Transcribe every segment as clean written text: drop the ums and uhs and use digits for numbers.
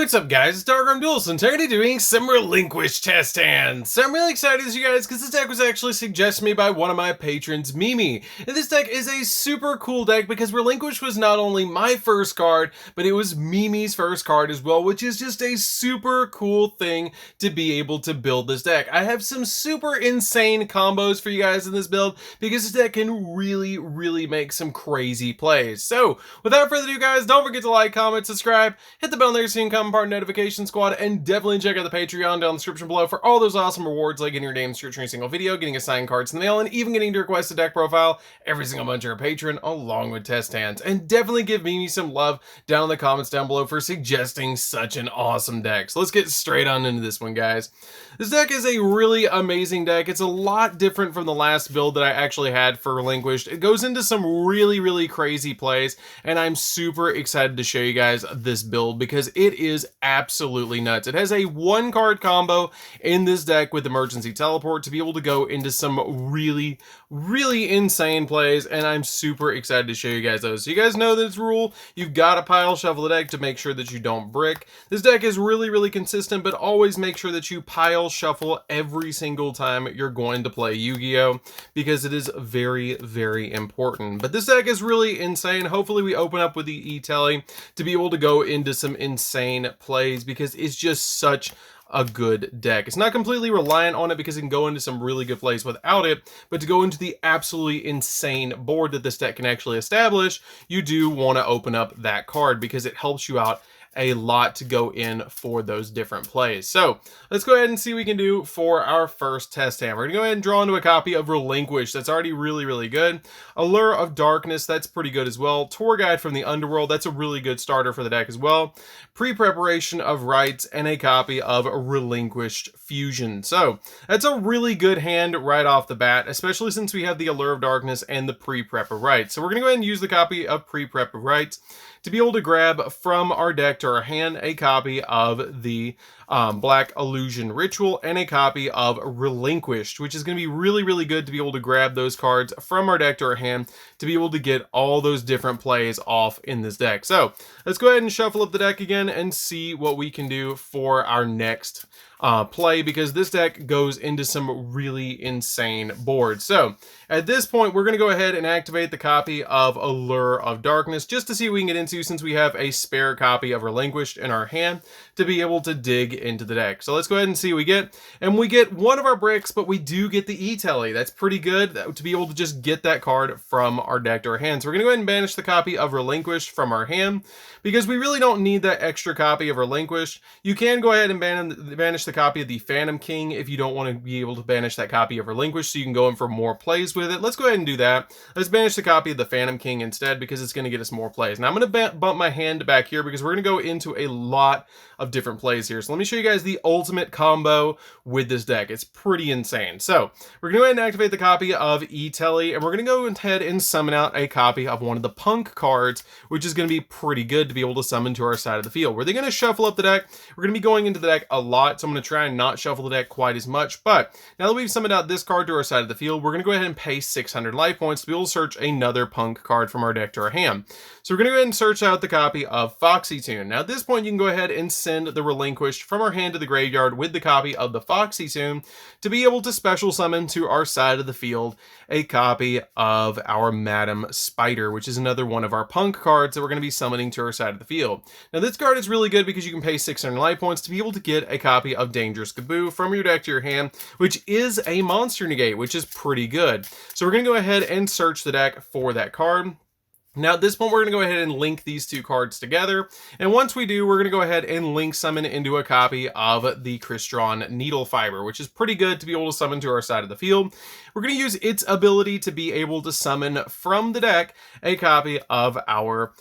What's up guys, it's DarkArmedDuelist and today doing some Relinquished test hands. So I'm really excited as you guys because this deck was actually suggested to me by one of my patrons, Mimi. And this deck is a super cool deck because Relinquished was not only my first card, but it was Mimi's first card as well, which is just a super cool thing to be able to build this deck. I have some super insane combos for you guys in this build because this deck can really make some crazy plays. So without further ado guys, don't forget to like, comment, subscribe, hit the bell there so you can come part of notification squad, and definitely check out the Patreon down in the description below for all those awesome rewards like getting your name searched in a single video, getting assigned cards in the mail, and even getting to request a deck profile every single month you're a patron along with test hands. And definitely give Mimi some love down in the comments down below for suggesting such an awesome deck. So let's get straight on into this one guys. This deck is a really amazing deck. It's a lot different from the last build that I actually had for Relinquished. It goes into some really crazy plays, and I'm super excited to show you guys this build because it is absolutely nuts. It has a 1-card combo in this deck with Emergency Teleport to be able to go into some really insane plays, and I'm super excited to show you guys those. So you guys know this rule. You've got to pile shuffle the deck to make sure that you don't brick. This deck is really consistent, but always make sure that you pile shuffle every single time you're going to play Yu-Gi-Oh! Because it is very important. But this deck is really insane. Hopefully we open up with the E-Telly to be able to go into some insane plays because it's just such a good deck. It's not completely reliant on it because it can go into some really good plays without it, but to go into the absolutely insane board that this deck can actually establish, you do want to open up that card because it helps you out a lot to go in for those different plays. So let's go ahead and see what we can do for our first test hand. We're gonna go ahead and draw into a copy of Relinquished. That's already really good. Allure of Darkness, that's pretty good as well. Tour Guide from the Underworld, that's a really good starter for the deck as well. Pre-Preparation of Rites, and a copy of Relinquished Fusion. So that's a really good hand right off the bat, especially since we have the Allure of Darkness and the Pre-Prep of Rites. So we're gonna go ahead and use the copy of Pre-Prep of Rites to be able to grab from our deck to our hand a copy of the Black Illusion Ritual and a copy of Relinquished, which is going to be really good to be able to grab those cards from our deck to our hand to be able to get all those different plays off in this deck. So let's go ahead and shuffle up the deck again and see what we can do for our next play, because this deck goes into some really insane boards. So at this point we're going to go ahead and activate the copy of Allure of Darkness just to see what we can get into, since we have a spare copy of Relinquished in our hand to be able to dig into the deck. So let's go ahead and see what we get. And we get one of our bricks, but we do get the E-Telly. That's pretty good to be able to just get that card from our deck to our hand. So we're going to go ahead and banish the copy of Relinquished from our hand because we really don't need that extra copy of Relinquished. You can go ahead and banish the copy of the Phantom King if you don't want to be able to banish that copy of Relinquished, so you can go in for more plays with it. Let's go ahead and do that. Let's banish the copy of the Phantom King instead because it's going to get us more plays. Now I'm going to bump my hand back here because we're going to go into a lot of different plays here. So let me show you guys the ultimate combo with this deck. It's pretty insane. So we're going to go ahead and activate the copy of E-Telly, and we're going to go ahead and summon out a copy of one of the Punk cards, which is going to be pretty good to be able to summon to our side of the field. We're going to shuffle up the deck. We're going to be going into the deck a lot, so I'm going to try and not shuffle the deck quite as much. But now that we've summoned out this card to our side of the field, we're going to go ahead and pay 600 life points to be able to search another Punk card from our deck to our hand. So we're going to go ahead and search out the copy of Foxy Tune. Now at this point you can go ahead and send the Relinquished from our hand to the graveyard with the copy of the Foxy Tune to be able to special summon to our side of the field a copy of our Madam Spider, which is another one of our Punk cards that we're going to be summoning to our side of the field. Now this card is really good because you can pay 600 life points to be able to get a copy of Dangerous Kaboo from your deck to your hand, which is a monster negate, which is pretty good. So we're going to go ahead and search the deck for that card. Now at this point we're going to go ahead and link these two cards together, and once we do, we're going to go ahead and link summon into a copy of the Crystron Needle Fiber, which is pretty good to be able to summon to our side of the field. We're going to use its ability to be able to summon from the deck a copy of our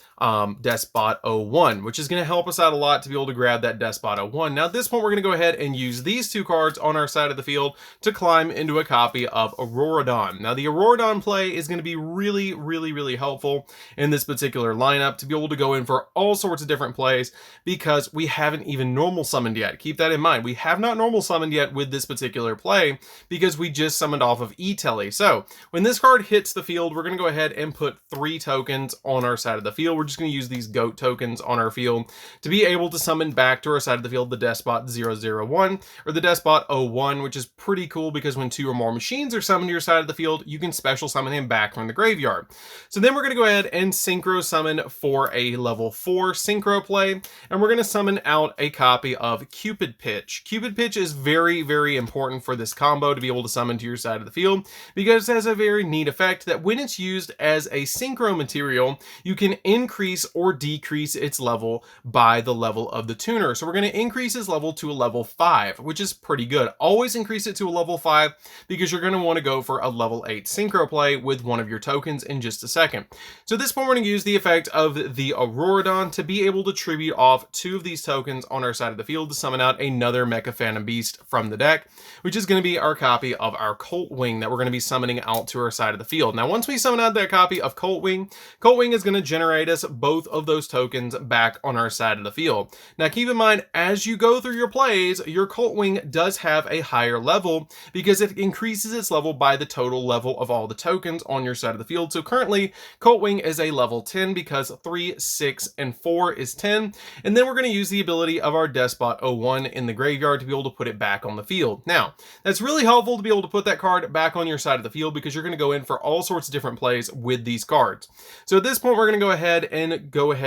Despot 01, which is going to help us out a lot to be able to grab that Despot 01. Now at this point we're going to go ahead and use these two cards on our side of the field to climb into a copy of Auroradon. Now the Auroradon play is going to be really helpful in this particular lineup to be able to go in for all sorts of different plays because we haven't even normal summoned yet. Keep that in mind. We have not normal summoned yet with this particular play because we just summoned off of E-Telly. So when this card hits the field, we're going to go ahead and put 3 tokens on our side of the field. We're just going to use these goat tokens on our field to be able to summon back to our side of the field the Despot 001 or the Despot 01, which is pretty cool because when 2 or more machines are summoned to your side of the field, you can special summon him back from the graveyard. So then we're going to go ahead and synchro summon for a level 4 synchro play, and we're going to summon out a copy of Cupid Pitch. Cupid Pitch is very, very important for this combo to be able to summon to your side of the field because it has a very neat effect that when it's used as a synchro material, you can increase or decrease its level by the level of the tuner. So we're going to increase his level to a level 5, which is pretty good. Always increase it to a level 5 because you're going to want to go for a level 8 synchro play with one of your tokens in just a second. So at this point, we're going to use the effect of the Auroradon to be able to tribute off 2 of these tokens on our side of the field to summon out another Mecha Phantom Beast from the deck, which is going to be our copy of our Colt Wing that we're going to be summoning out to our side of the field. Now, once we summon out that copy of Colt Wing is going to generate us both of those tokens back on our side of the field. Now, keep in mind, as you go through your plays, your Colt Wing does have a higher level because it increases its level by the total level of all the tokens on your side of the field. So currently, Colt Wing is a level 10 because 3, 6, and 4 is 10. And then we're going to use the ability of our Despot 01 in the graveyard to be able to put it back on the field. Now, that's really helpful to be able to put that card back on your side of the field because you're going to go in for all sorts of different plays with these cards. So at this point, we're going to go ahead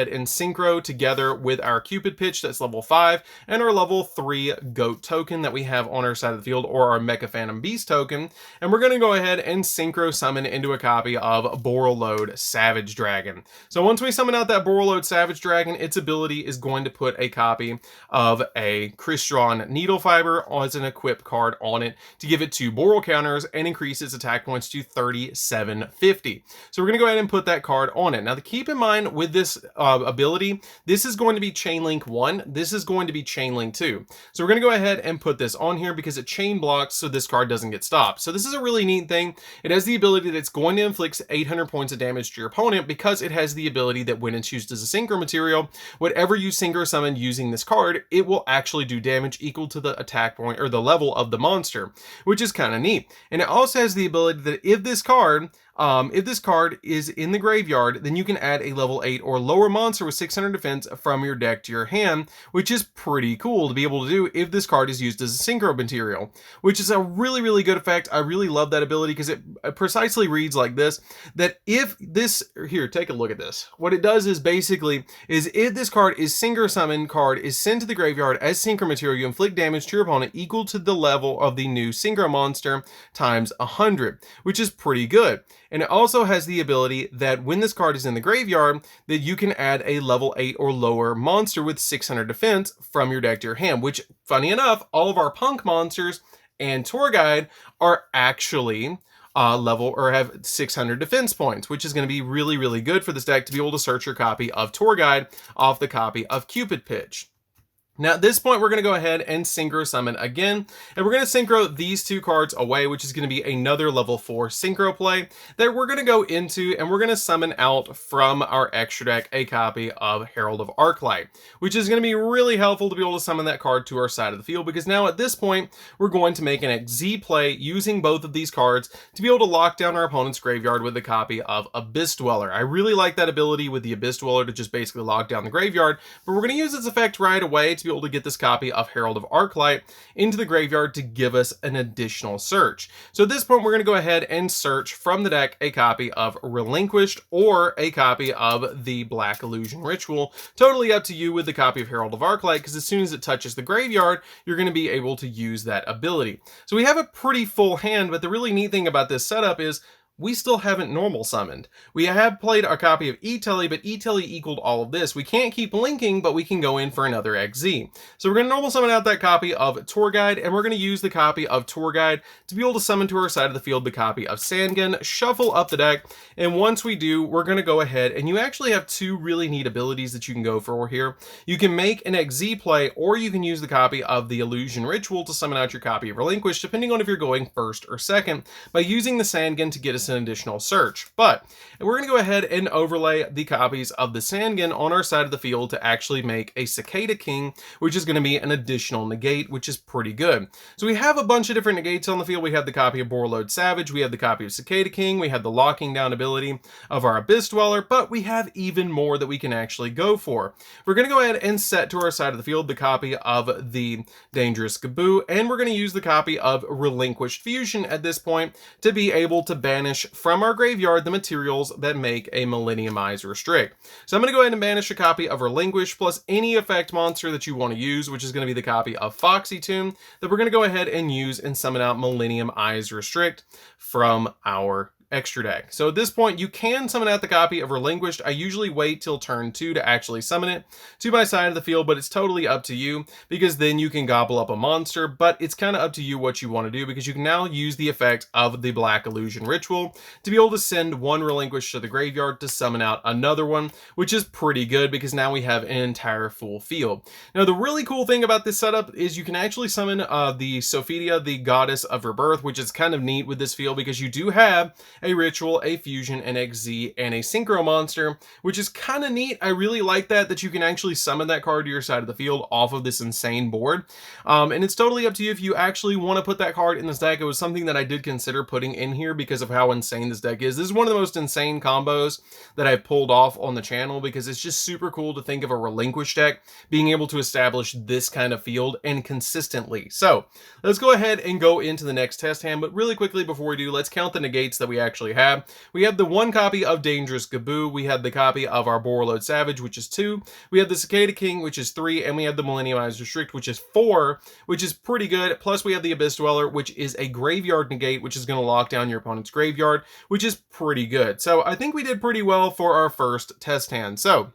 and synchro together with our Cupid Pitch that's level 5 and our level 3 Goat token that we have on our side of the field, or our Mecha Phantom Beast token. And we're going to go ahead and synchro summon into a copy of Borreload Savage Dragon. So once we summon out that Borreload Savage Dragon, its ability is going to put a copy of a Crystron Needle Fiber as an equip card on it to give it 2 Boral counters and increase its attack points to 3750. So we're going to go ahead and put that card on it. Now, to keep in mind with this ability, this is going to be Chain Link 1, this is going to be Chain Link 2. So we're going to go ahead and put this on here because it chain blocks so this card doesn't get stopped. So this is a really neat thing. It has the ability that it's going to inflict 800 points of damage to your opponent because it has the ability that when it's used as a synchro material, whatever you synchro summon using this card, it will actually do damage equal to the attack point or the level of the monster, which is kind of neat. And it also has the ability that if this card is in the graveyard, then you can add a level 8 or lower monster with 600 defense from your deck to your hand, which is pretty cool to be able to do if this card is used as a synchro material, which is a really, really good effect. I really love that ability because it precisely reads like this, that if this, here, take a look at this. What it does is basically, is if this card is synchro summon card is sent to the graveyard as synchro material, you inflict damage to your opponent equal to the level of the new synchro monster times 100, which is pretty good. And it also has the ability that when this card is in the graveyard, that you can add a level 8 or lower monster with 600 defense from your deck to your hand, which, funny enough, all of our punk monsters and tour guide are actually level or have 600 defense points, which is going to be really, really good for this deck to be able to search your copy of tour guide off the copy of Cupid Pitch. Now at this point, we're going to go ahead and synchro summon again, and we're going to synchro these 2 cards away, which is going to be another level 4 synchro play that we're going to go into, and we're going to summon out from our extra deck a copy of Herald of Arclight, which is going to be really helpful to be able to summon that card to our side of the field, because now at this point, we're going to make an XZ play using both of these cards to be able to lock down our opponent's graveyard with a copy of Abyss Dweller. I really like that ability with the Abyss Dweller to just basically lock down the graveyard, but we're going to use its effect right away to be able to get this copy of Herald of Arclight into the graveyard to give us an additional search. So at this point, we're going to go ahead and search from the deck a copy of Relinquished or a copy of the Black Illusion Ritual. Totally up to you with the copy of Herald of Arclight, because as soon as it touches the graveyard, you're going to be able to use that ability. So we have a pretty full hand, but the really neat thing about this setup is we still haven't normal summoned. We have played a copy of E-Telly, but E-Telly equaled all of this. We can't keep linking, but we can go in for another XZ. So we're going to normal summon out that copy of Tour Guide, and we're going to use the copy of Tour Guide to be able to summon to our side of the field the copy of Sandgun, shuffle up the deck, and once we do, we're going to go ahead, and you actually have 2 really neat abilities that you can go for here. You can make an XZ play, or you can use the copy of the Illusion Ritual to summon out your copy of Relinquished, depending on if you're going first or second, by using the Sandgun to get a us an additional search. But we're going to go ahead and overlay the copies of the Sangan on our side of the field to actually make a Cicada King, which is going to be an additional negate, which is pretty good. So we have a bunch of different negates on the field. We have the copy of Borlode Savage, we have the copy of Cicada King, we have the locking down ability of our Abyss Dweller, but we have even more that we can actually go for. We're going to go ahead and set to our side of the field the copy of the Dangerous Gaboo, and we're going to use the copy of Relinquished Fusion at this point to be able to banish from our graveyard the materials that make a Millennium Eyes Restrict. So I'm going to go ahead and banish a copy of Relinquish plus any effect monster that you want to use, which is going to be the copy of Foxy Tomb that we're going to go ahead and use and summon out Millennium Eyes Restrict from our extra deck. So at this point, you can summon out the copy of Relinquished. I usually wait till turn 2 to actually summon it to my side of the field, but it's totally up to you because then you can gobble up a monster, but it's kind of up to you what you want to do because you can now use the effect of the Black Illusion Ritual to be able to send one Relinquished to the graveyard to summon out another one, which is pretty good because now we have an entire full field. Now, the really cool thing about this setup is you can actually summon the Sophidia, the Goddess of Rebirth, which is kind of neat with this field because you do have a Ritual, a Fusion, an XZ, and a Synchro monster, which is kind of neat. I really like that you can actually summon that card to your side of the field off of this insane board. And it's totally up to you if you actually want to put that card in this deck. It was something that I did consider putting in here because of how insane this deck is. This is one of the most insane combos that I've pulled off on the channel because it's just super cool to think of a Relinquished deck being able to establish this kind of field and consistently. So let's go ahead and go into the next test hand, but really quickly before we do, let's count the negates that we actually have. We have the one copy of Dangerous Gaboo, we have the copy of our Borlode Savage, which is 2, we have the Cicada King, which is 3, and we have the Millennium Eyes Restrict, which is 4, which is pretty good, plus we have the Abyss Dweller, which is a graveyard negate, which is going to lock down your opponent's graveyard, which is pretty good. So I think we did pretty well for our first test hand. So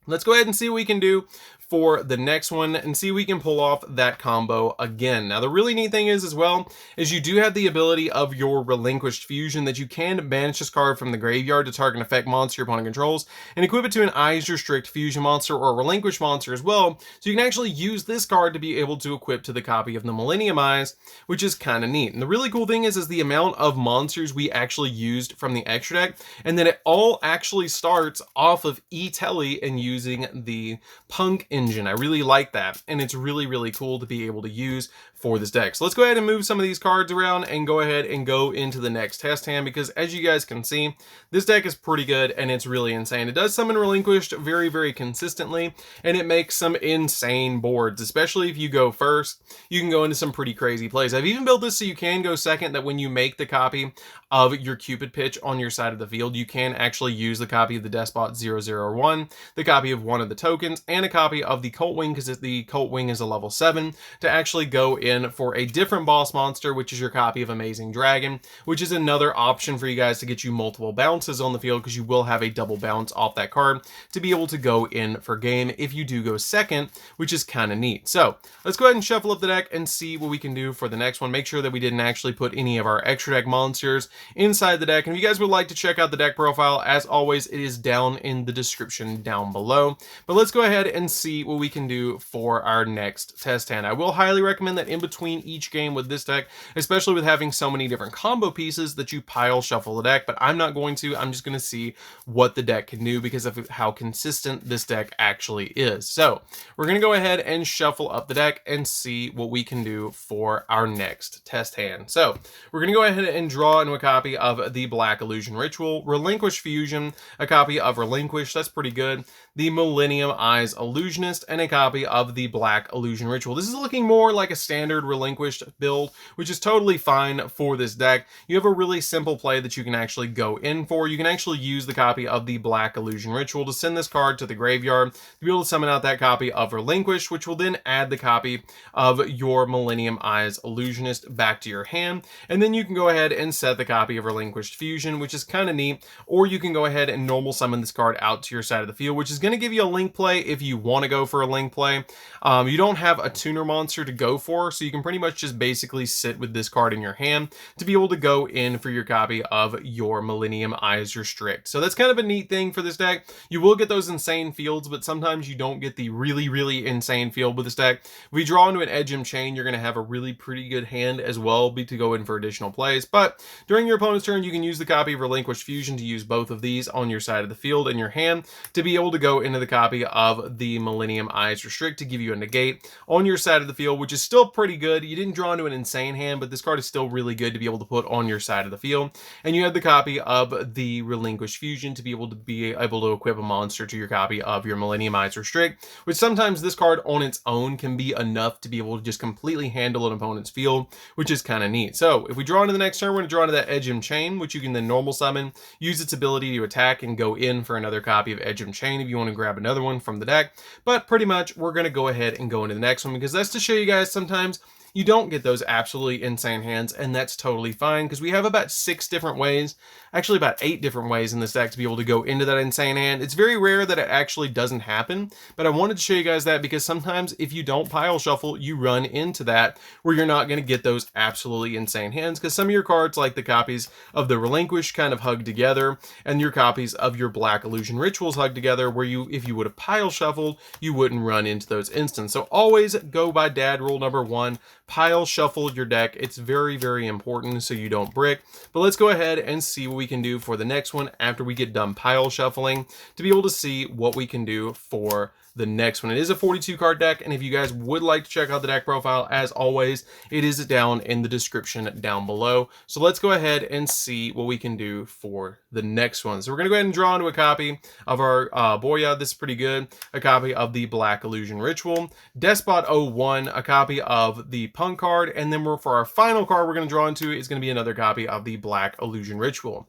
let's go ahead and see what we can do for the next one and see if we can pull off that combo again. Now, the really neat thing is as well, is you do have the ability of your Relinquished Fusion that you can banish this card from the graveyard to target an effect monster your opponent controls and equip it to an Eyes Restrict Fusion monster or a Relinquished monster as well. So you can actually use this card to be able to equip to the copy of the Millennium Eyes, which is kind of neat. And the really cool thing is the amount of monsters we actually used from the extra deck, and then it all actually starts off of E-Telly and using the Punk engine. I really like that, and it's really, really cool to be able to use for this deck. So let's go ahead and move some of these cards around and go ahead and go into the next test hand because as you guys can see, this deck is pretty good and it's really insane. It does summon Relinquished very, very consistently, and it makes some insane boards, especially if you go first. You can go into some pretty crazy plays. I've even built this so you can go second, that when you make the copy of your Cupid pitch on your side of the field, you can actually use the copy of the Despot 001, the copy of one of the tokens, and a copy of the Cult Wing, because the Cult Wing is a level 7, to actually go in for a different boss monster, which is your copy of Amazing Dragon, which is another option for you guys to get you multiple bounces on the field, because you will have a double bounce off that card to be able to go in for game if you do go second, which is kind of neat. So let's go ahead and shuffle up the deck and see what we can do for the next one. Make sure that we didn't actually put any of our extra deck monsters inside the deck. And if you guys would like to check out the deck profile, as always, it is down in the description down below. But let's go ahead and see what we can do for our next test hand. I will highly recommend that in between each game with this deck, especially with having so many different combo pieces, that you pile shuffle the deck, but I'm not going to. I'm just going to see what the deck can do because of how consistent this deck actually is. So we're going to go ahead and shuffle up the deck and see what we can do for our next test hand. So we're going to go ahead and draw into a copy of the Black Illusion Ritual, Relinquished Fusion, a copy of Relinquished, that's pretty good, the Millennium Eyes Illusionist, and a copy of the Black Illusion Ritual. This is looking more like a standard Relinquished build, which is totally fine for this deck. You have a really simple play that you can actually go in for. You can actually use the copy of the Black Illusion Ritual to send this card to the graveyard to be able to summon out that copy of Relinquished, which will then add the copy of your Millennium Eyes Illusionist back to your hand, and then you can go ahead and set the copy of Relinquished Fusion, which is kind of neat, or you can go ahead and normal summon this card out to your side of the field, which is going to give you a link play if you want to go go for a link play. You don't have a tuner monster to go for, so you can pretty much just basically sit with this card in your hand to be able to go in for your copy of your Millennium Eyes Restrict. So that's kind of a neat thing for this deck. You will get those insane fields, but sometimes you don't get the really insane field with this deck. If we draw into an Edgem Chain, you're going to have a really pretty good hand as well to go in for additional plays. But during your opponent's turn, you can use the copy of Relinquished Fusion to use both of these on your side of the field in your hand to be able to go into the copy of the Millennium Eyes Restrict to give you a negate on your side of the field, which is still pretty good. You didn't draw into an insane hand, but this card is still really good to be able to put on your side of the field. And you have the copy of the Relinquished Fusion to be able to equip a monster to your copy of your Millennium Eyes Restrict, which sometimes this card on its own can be enough to be able to just completely handle an opponent's field, which is kind of neat. So if we draw into the next turn, we're going to draw into that Edgem Chain, which you can then normal summon, use its ability to attack, and go in for another copy of Edgem Chain if you want to grab another one from the deck. But pretty much we're going to go ahead and go into the next one, because that's to show you guys sometimes you don't get those absolutely insane hands, and that's totally fine, because we have about 6 different ways, actually about 8 different ways in this deck to be able to go into that insane hand. It's very rare that it actually doesn't happen, but I wanted to show you guys that because sometimes if you don't pile shuffle, you run into that where you're not going to get those absolutely insane hands, because some of your cards, like the copies of the Relinquished, kind of hug together, and your copies of your Black Illusion Rituals hug together, where if you would have pile shuffled, you wouldn't run into those instances. So always go by dad rule number 1. Pile shuffle your deck. It's very important so you don't brick. But let's go ahead and see what we can do for the next one after we get done pile shuffling, to be able to see what we can do for the next one. It is a 42 card deck, and if you guys would like to check out the deck profile, as always, it is down in the description down below. So let's go ahead and see what we can do for the next one. So we're going to go ahead and draw into a copy of our Boya. This is pretty good. A copy of the Black Illusion Ritual. Despot 01, a copy of the Punk card, and then for our final card we're going to draw into is going to be another copy of the Black Illusion Ritual.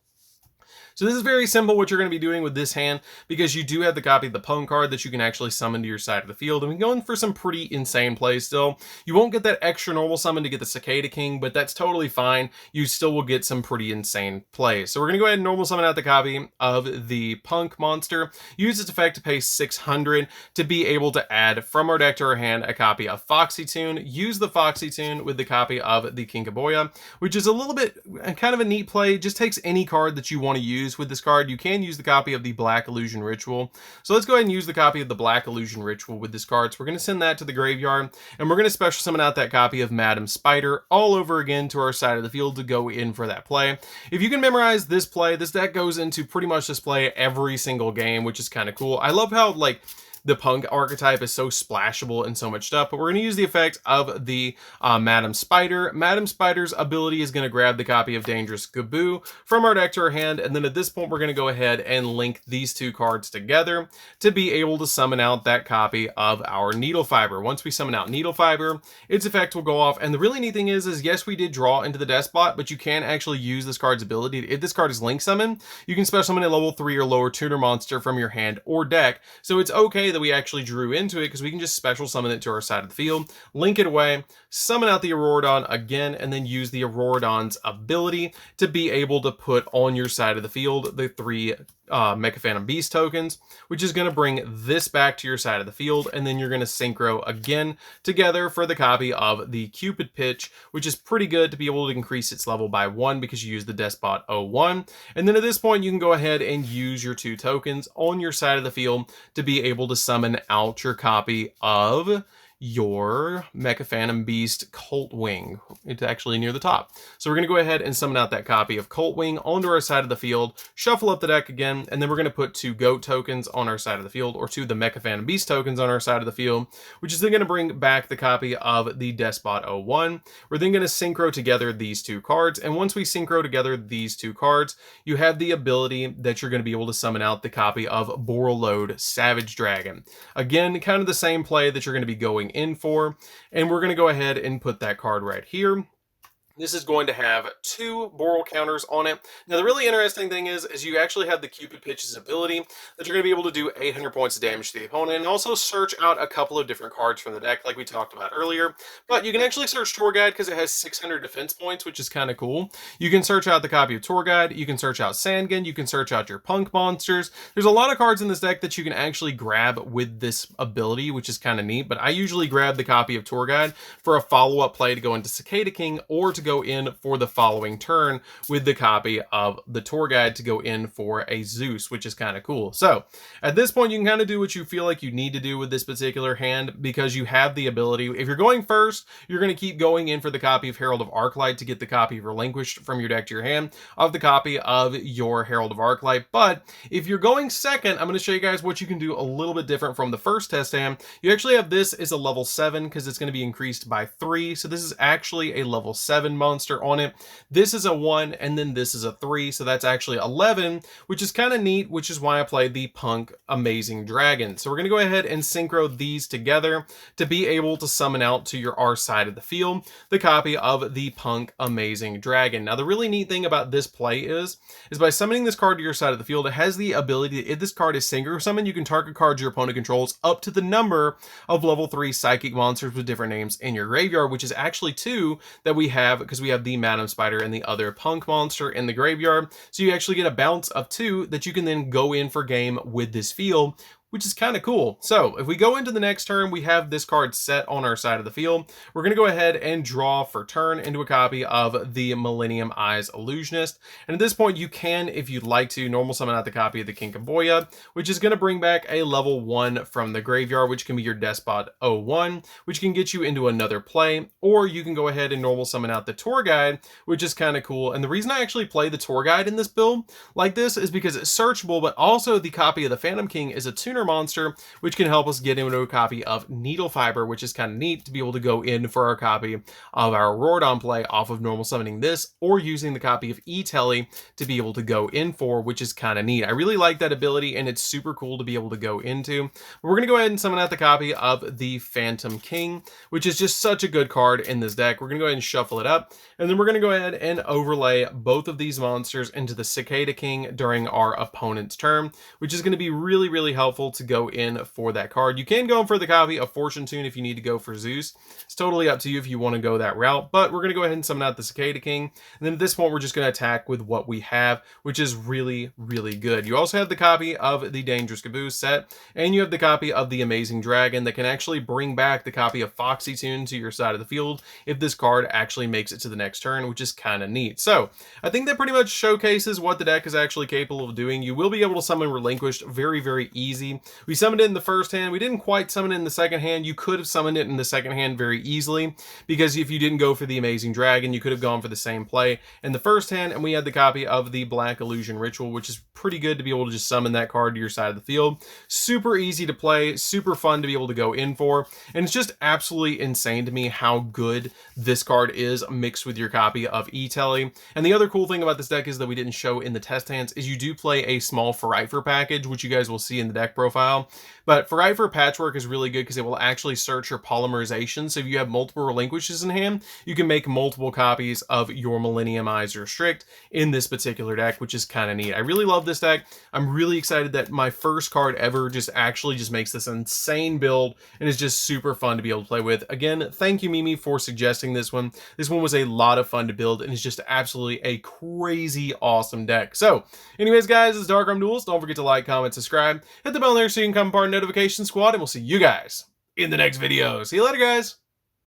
So this is very simple what you're going to be doing with this hand, because you do have the copy of the Pwn card that you can actually summon to your side of the field, and we're going for some pretty insane plays still. You won't get that extra normal summon to get the Cicada King, but that's totally fine. You still will get some pretty insane plays. So we're going to go ahead and normal summon out the copy of the Punk monster, use its effect to pay 600 to be able to add from our deck to our hand a copy of Foxy Tune, use the Foxy Tune with the copy of the Kinkaboya, which is a little bit kind of a neat play. It just takes any card that you want to use with this card. You can use the copy of the Black Illusion Ritual. So let's go ahead and use the copy of the Black Illusion Ritual with this card. So we're going to send that to the graveyard, and we're going to special summon out that copy of Madam Spider all over again to our side of the field to go in for that play. If you can memorize this play, this deck goes into pretty much this play every single game, which is kind of cool. I love how the Punk archetype is so splashable and so much stuff, but we're going to use the effect of the Madam Spider. Madam Spider's ability is going to grab the copy of Dangerous Gaboo from our deck to our hand, and then at this point we're going to go ahead and link these two cards together to be able to summon out that copy of our Needle Fiber. Once we summon out Needle Fiber, its effect will go off, and the really neat thing is yes, we did draw into the Despot, but you can actually use this card's ability. If this card is Link Summon, you can special summon a level 3 or lower tuner monster from your hand or deck, so it's okay that we actually drew into it, because we can just special summon it to our side of the field, link it away, summon out the Auroradon again, and then use the Auroradon's ability to be able to put on your side of the field the 3 Mecha Phantom Beast tokens, which is going to bring this back to your side of the field, and then you're going to synchro again together for the copy of the Cupid Pitch, which is pretty good to be able to increase its level by 1 because you use the Despot 01. And then at this point you can go ahead and use your 2 tokens on your side of the field to be able to summon out your copy of your Mecha Phantom Beast Colt Wing. It's actually near the top. So we're going to go ahead and summon out that copy of Colt Wing onto our side of the field, shuffle up the deck again, and then we're going to put 2 Goat tokens on our side of the field, or 2 of the Mecha Phantom Beast tokens on our side of the field, which is then going to bring back the copy of the Despot 01. We're then going to synchro together these 2 cards, and once we synchro together these 2 cards, you have the ability that you're going to be able to summon out the copy of Borreload Savage Dragon. Again, kind of the same play that you're going to be going in for, and we're going to go ahead and put that card right here. This is going to have 2 Boral counters on it. Now, the really interesting thing is you actually have the Cupid Pitches ability that you're going to be able to do 800 points of damage to the opponent and also search out a couple of different cards from the deck like we talked about earlier. But you can actually search Tour Guide because it has 600 defense points, which is kind of cool. You can search out the copy of Tour Guide, you can search out Sandgun, you can search out your Punk monsters. There's a lot of cards in this deck that you can actually grab with this ability, which is kind of neat. But I usually grab the copy of Tour Guide for a follow-up play to go into Cicada King or to go in for the following turn with the copy of the Tour Guide to go in for a Zeus, which is kind of cool. So at this point, you can kind of do what you feel like you need to do with this particular hand because you have the ability. If you're going first, you're going to keep going in for the copy of Herald of Arclight to get the copy of Relinquished from your deck to your hand of the copy of your Herald of Arclight. But if you're going second, I'm going to show you guys what you can do a little bit different from the first test hand. You actually have this as a level 7 because it's going to be increased by 3. So this is actually a level 7 monster on it. This is a 1 and then this is a 3, so that's actually 11, which is kind of neat, which is why I played the Punk Amazing Dragon. So we're going to go ahead and synchro these together to be able to summon out to your R side of the field the copy of the Punk Amazing Dragon. Now the really neat thing about this play is by summoning this card to your side of the field, it has the ability that if this card is synchro summoned, you can target cards your opponent controls up to the number of level 3 psychic monsters with different names in your graveyard, which is actually 2 that we have because we have the Madam Spider and the other Punk monster in the graveyard. So you actually get a bounce of 2 that you can then go in for game with this field, which is kind of cool. So if we go into the next turn, we have this card set on our side of the field. We're going to go ahead and draw for turn into a copy of the Millennium Eyes Illusionist. And at this point, you can, if you'd like to, normal summon out the copy of the Kinkaboya, which is going to bring back a level 1 from the graveyard, which can be your Despot 01, which can get you into another play. Or you can go ahead and normal summon out the Tour Guide, which is kind of cool. And the reason I actually play the Tour Guide in this build like this is because it's searchable, but also the copy of the Phantom King is a tuner monster, which can help us get into a copy of Needle Fiber, which is kind of neat to be able to go in for our copy of our Rordon play off of normal summoning this, or using the copy of E-Telly to be able to go in for, which is kind of neat. I really like that ability, and it's super cool to be able to go into. We're going to go ahead and summon out the copy of the Phantom King, which is just such a good card in this deck. We're going to go ahead and shuffle it up, and then we're going to go ahead and overlay both of these monsters into the Cicada King during our opponent's turn, which is going to be really, really helpful to go in for that card. You can go in for the copy of Fortune Tune if you need to go for Zeus. It's totally up to you if you want to go that route, but we're going to go ahead and summon out the Cicada King. And then at this point, we're just going to attack with what we have, which is really, really good. You also have the copy of the Dangerous Caboose set, and you have the copy of the Amazing Dragon that can actually bring back the copy of Foxy Tune to your side of the field if this card actually makes it to the next turn, which is kind of neat. So I think that pretty much showcases what the deck is actually capable of doing. You will be able to summon Relinquished very, very easy. We summoned it in the first hand. We didn't quite summon it in the second hand. You could have summoned it in the second hand very easily, because if you didn't go for the Amazing Dragon, you could have gone for the same play in the first hand, and we had the copy of the Black Illusion Ritual, which is pretty good to be able to just summon that card to your side of the field. Super easy to play, super fun to be able to go in for, and it's just absolutely insane to me how good this card is mixed with your copy of E-Telly. And the other cool thing about this deck is that we didn't show in the test hands is you do play a small Pharipher package, which you guys will see in the deck profile. But Pharipher Patchwork is really good because it will actually search your polymerization. So if you have multiple Relinquishes in hand, you can make multiple copies of your Millennium Eyes Restrict in this particular deck, which is kind of neat. I really love this deck. I'm really excited that my first card ever just makes this insane build and is just super fun to be able to play with. Again, thank you, Mimi, for suggesting this one. This one was a lot of fun to build and is just absolutely a crazy awesome deck. So anyways, guys, this is DarkArmedDuelist. Don't forget to like, comment, subscribe, hit the bell there so you can become part of the notification squad, and we'll see you guys in the next video. See you later, guys.